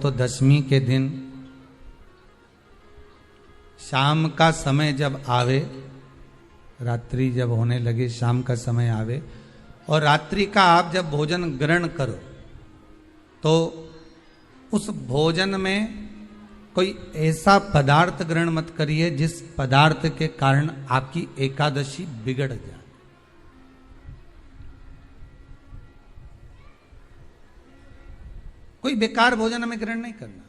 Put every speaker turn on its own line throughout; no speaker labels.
तो दशमी के दिन शाम का समय जब आवे, रात्रि जब होने लगे, शाम का समय आवे और रात्रि का आप जब भोजन ग्रहण करो तो उस भोजन में कोई ऐसा पदार्थ ग्रहण मत करिए जिस पदार्थ के कारण आपकी एकादशी बिगड़ जाए। कोई बेकार भोजन हमें ग्रहण नहीं करना,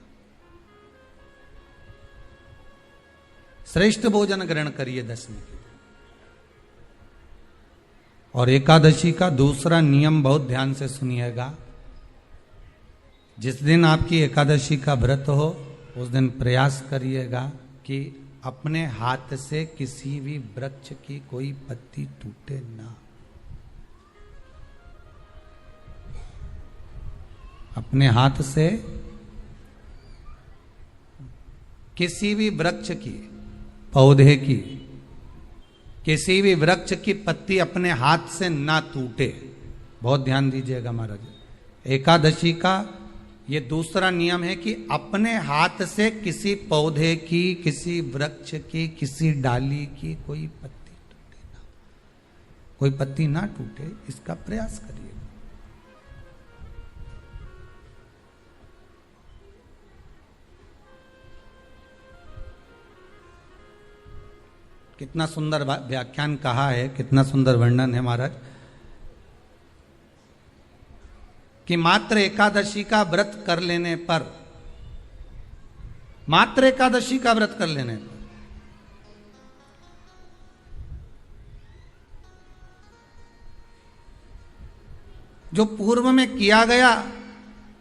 श्रेष्ठ भोजन ग्रहण करिए दशमी के दिन। और एकादशी का दूसरा नियम बहुत ध्यान से सुनिएगा। जिस दिन आपकी एकादशी का व्रत हो उस दिन प्रयास करिएगा कि अपने हाथ से किसी भी वृक्ष की कोई पत्ती टूटे ना। अपने हाथ से किसी भी वृक्ष की, पौधे की, किसी भी वृक्ष की पत्ती अपने हाथ से ना टूटे। बहुत ध्यान दीजिएगा महाराज। एकादशी का ये दूसरा नियम है कि अपने हाथ से किसी पौधे की, किसी वृक्ष की, किसी डाली की कोई पत्ती टूटे ना, कोई पत्ती ना टूटे, इसका प्रयास करिए। कितना सुंदर व्याख्यान कहा है, कितना सुंदर वर्णन है महाराज कि मात्र एकादशी का व्रत कर लेने पर, मात्र एकादशी का व्रत कर लेने पर जो पूर्व में किया गया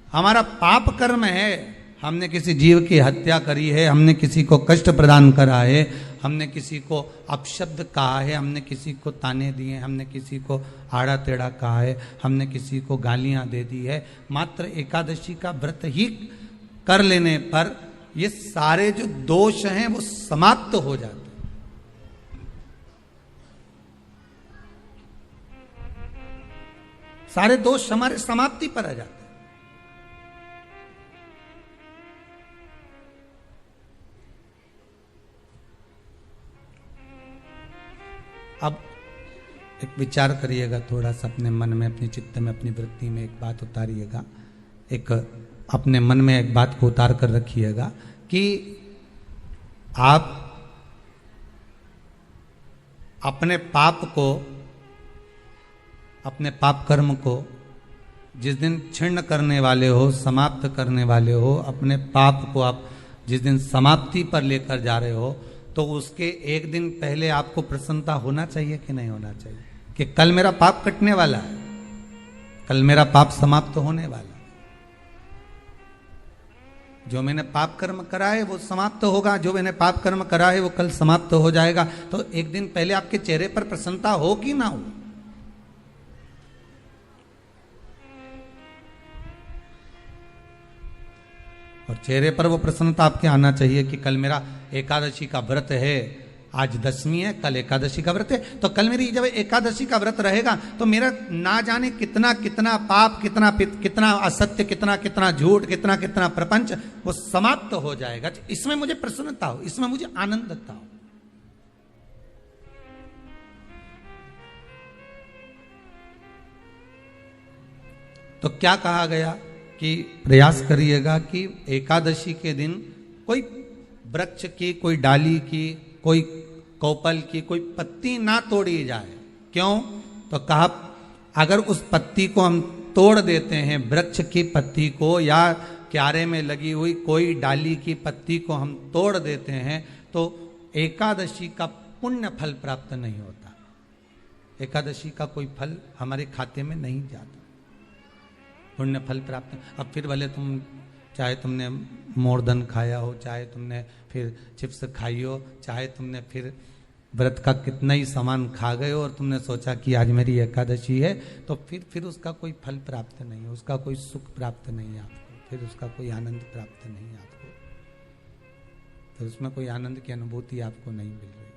हमारा पाप कर्म है, हमने किसी जीव की हत्या करी है, हमने किसी को कष्ट प्रदान करा है, हमने किसी को अपशब्द कहा है, हमने किसी को ताने दिए, हमने किसी को आड़ा टेढ़ा कहा है, हमने किसी को गालियां दे दी है, मात्र एकादशी का व्रत ही कर लेने पर ये सारे जो दोष हैं वो समाप्त हो जाते हैं। सारे दोष हमारे समाप्ति पर आ जाते हैं। अब एक विचार करिएगा थोड़ा सा अपने मन में, अपने चित्त में, अपनी वृत्ति में एक बात उतारिएगा। एक अपने मन में एक बात को उतार कर रखिएगा कि आप अपने पाप को, अपने पाप कर्म को जिस दिन छिन्न करने वाले हो, समाप्त करने वाले हो, अपने पाप को आप जिस दिन समाप्ति पर लेकर जा रहे हो तो उसके एक दिन पहले आपको प्रसन्नता होना चाहिए कि नहीं होना चाहिए कि कल मेरा पाप कटने वाला है, कल मेरा पाप समाप्त होने वाला है। जो मैंने पाप कर्म करा है वो समाप्त होगा, जो मैंने पाप कर्म करा है वो कल समाप्त हो जाएगा। तो एक दिन पहले आपके चेहरे पर प्रसन्नता हो कि ना हो? और चेहरे पर वो प्रसन्नता आपके आना चाहिए कि कल मेरा एकादशी का व्रत है, आज दशमी है, कल एकादशी का व्रत है, तो कल मेरी जब एकादशी का व्रत रहेगा तो मेरा ना जाने कितना कितना पाप, कितना असत्य, कितना झूठ, कितना प्रपंच वो समाप्त हो जाएगा। इसमें मुझे प्रसन्नता हो, इसमें मुझे आनंदता हो। तो क्या कहा गया कि प्रयास करिएगा कि एकादशी के दिन कोई वृक्ष की, कोई डाली की, कोई कोपल की कोई पत्ती ना तोड़ी जाए। क्यों? तो कहा अगर उस पत्ती को हम तोड़ देते हैं, वृक्ष की पत्ती को या क्यारे में लगी हुई कोई डाली की पत्ती को हम तोड़ देते हैं तो एकादशी का पुण्य फल प्राप्त नहीं होता, एकादशी का कोई फल हमारे खाते में नहीं जाता, पुण्य फल प्राप्त। अब फिर भले तुम चाहे तुमने मोरधन खाया हो, चाहे तुमने फिर चिप्स खाई हो, चाहे तुमने फिर व्रत का कितना ही सामान खा गए हो और तुमने सोचा कि आज मेरी एकादशी है, तो फिर उसका कोई फल प्राप्त नहीं है, उसका कोई सुख प्राप्त नहीं है आपको, फिर उसका कोई आनंद प्राप्त नहीं है आपको, फिर उसमें कोई आनंद की अनुभूति आपको नहीं मिल रही।